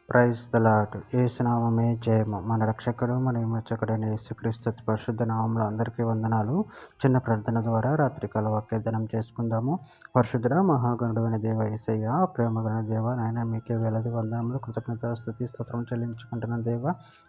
Praise the lord. యేసునామమే జయము. మన రక్షకుడు మన విమోచకుడైన యేసుక్రీస్తు పరిశుద్ధ నామంలో అందరికీ వందనాలు. చిన్న ప్రార్థన ద్వారా రాత్రికాల వాగ్దానం చేసుకుందాము. పరిశుద్ధుడ మహాగణుడైన దేవ యేసయ్య, ప్రేమగల దేవ, నాయన మీకే వేలాది వందనములు, కృతజ్ఞత స్తుతి స్తోత్రం చెల్లించుకుంటున్న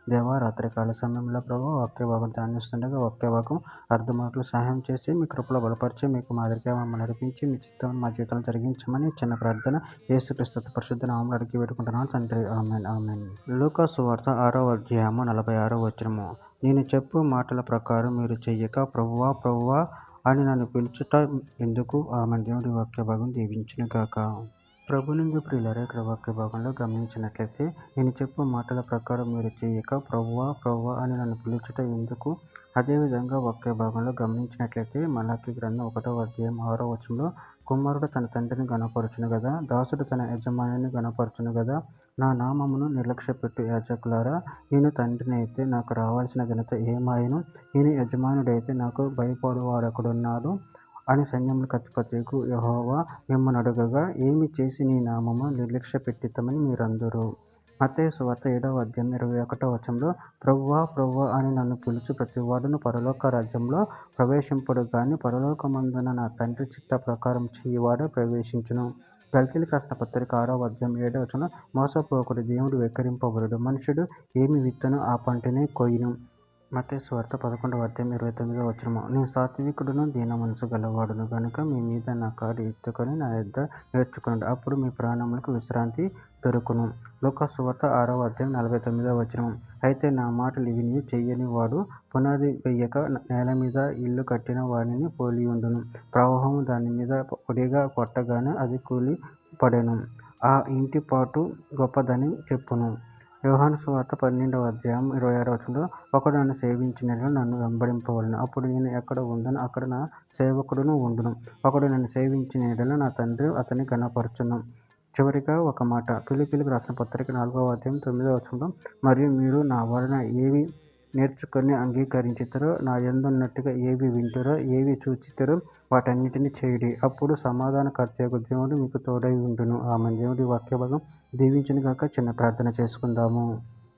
దేవ రాత్రికాల సమయంలో ప్రభు వాక్య భాగం ధ్యానిస్తుండగా వాక్య భాగం అర్థమాటలు సహాయం చేసి మీ కృపలో బలపరిచి మీకు మాదిరిగా మమ్మల్ని నడిపించి మీ చిత్తం మా జీవితంలో జరిగించమని చిన్న ప్రార్థన యేసుక్రీస్తు పరిశుద్ధ నామంలో అడిగి పెట్టుకుంటున్నాను తండ్రి. ఆమేన్ ఆమేన్. లూకా సువార్త 6వ అధ్యాయము 46వ వచనము. నేను చెప్పు మాటల ప్రకారం మీరు చెయ్యక ప్రభువా ప్రభువా అని నన్ను పిలుచుట ఎందుకు? ఆమేన్. దేవుడి వాక్య భాగం దీవించును గాక. ప్రభునందు ప్రియులారా, ఇక్కడ వాక్య భాగంలో గమనించినట్లయితే, నేను చెప్పు మాటల ప్రకారం మీరు చేయక ప్రభువా ప్రభువా అని నన్ను పిలుచుట ఎందుకు? అదేవిధంగా వాక్య భాగంలో గమనించినట్లయితే మలాకీ గ్రంథం 1వ అధ్యాయం 6వ వచనంలో, కుమారుడు తన తండ్రిని గణపరచును గదా, దాసుడు తన యజమానిని గణపరచును గదా, నా నామమును నిర్లక్ష్యపెట్టు యాజకులారా, నేను తండ్రినైతే నాకు రావాల్సిన ఘనత ఏమాయను? నేను యజమానుడైతే నాకు భయపడువాడొకడున్నాడు అని సైన్యములకు అధిపతియగు యెహోవా మిమ్మును అడుగగా, ఏమి చేసి నీ నామమును నిర్లక్ష్యపెట్టితమని మీరందురు. మత్తయి సువార్త 7వ అధ్యాయం 21వ వచనంలో, ప్రభువా ప్రభువా అని నన్ను పిలుచు ప్రతివాడును పరలోక రాజ్యంలో ప్రవేశింపడు గాని పరలోకమందున నా తండ్రి చిత్త ప్రకారం చేయువాడే ప్రవేశించును. గలతీయులకు రాసిన పత్రిక 6వ అధ్యాయం 7వ వచనంలో, మోసపోకుడి, దేవుడు వెక్కిరింపబడడు, మనుషుడు ఏమి విత్తునో ఆ పంటనే కొయ్యును. మత్తయి సువార్త 11వ అధ్యాయం 29వ వచనము. నేను సాత్వికుడును దీన మనసు గలవాడును గనుక మీ మీద నా కాడి ఎత్తుకొని నా యొద్ద నేర్చుకొనుడి, అప్పుడు మీ ప్రాణములకు విశ్రాంతి దొరుకును. లూకా సువార్త 6వ అధ్యాయం 49వ వచనము. అయితే నా మాటలు విని చెయ్యని వాడు పునాది వెయ్యక నేల మీద ఇల్లు కట్టిన వానిని పోలియుండును. ప్రవాహము దాని మీద పొడిగా కొట్టగానే అది కూలి పడెను, ఆ ఇంటి పాటు గొప్పదని చెప్పును. యోహాను సువార్త 12వ అధ్యాయం 26వ వచనంలో, ఒకడు నన్ను సేవించిన యెడల నన్ను వెంబడింపవలెను, అప్పుడు నేను ఎక్కడ ఉందునో అక్కడ నా సేవకుడును ఉండును. ఒకడు నన్ను సేవించిన యెడల నా తండ్రి అతన్ని ఘనపరచును. చివరిగా ఒక మాట, ఫిలిప్పీయులకు రాసిన పత్రిక 4వ అధ్యాయం 9వ వచనంలో, మరియు మీరు నా వలన ఏవి నేర్చుకొని అంగీకరించితిరో, నా యందున్నట్టుగా ఏవి వింటిరో, ఏవి చూచితిరో వాటన్నిటిని చేయుడి, అప్పుడు సమాధానకర్తయగు దేవుడు మీకు తోడై ఉండును. ఆమేన్. దేవుడి వాక్య భాగం దీవించును గాక. చిన్న ప్రార్థన చేసుకుందాము.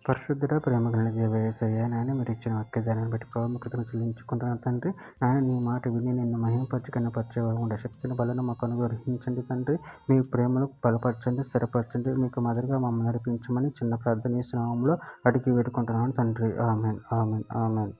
పరిశుద్ధుడ ప్రేమగల దేవ యేసయ్య, నాయన మీరు ఇచ్చిన వాక్యదానాన్ని బట్టి ప్రభావం కృతజ్ఞతలు చెల్లించుకుంటున్నాను తండ్రి. నాయన నీ మాట విని నిన్ను మహిమపరిచి కనపరిచేవారు శక్తిని బలను మాకు అనుగ్రహించండి తండ్రి. మీ ప్రేమను బలపరచండి, స్థిరపరచండి, మీకు మాదిరిగా మమ్మల్ని నడిపించమని చిన్న ప్రార్థన నామములో అడిగి వేడుకుంటున్నాను తండ్రి. ఆమేన్ ఆమేన్ ఆమేన్.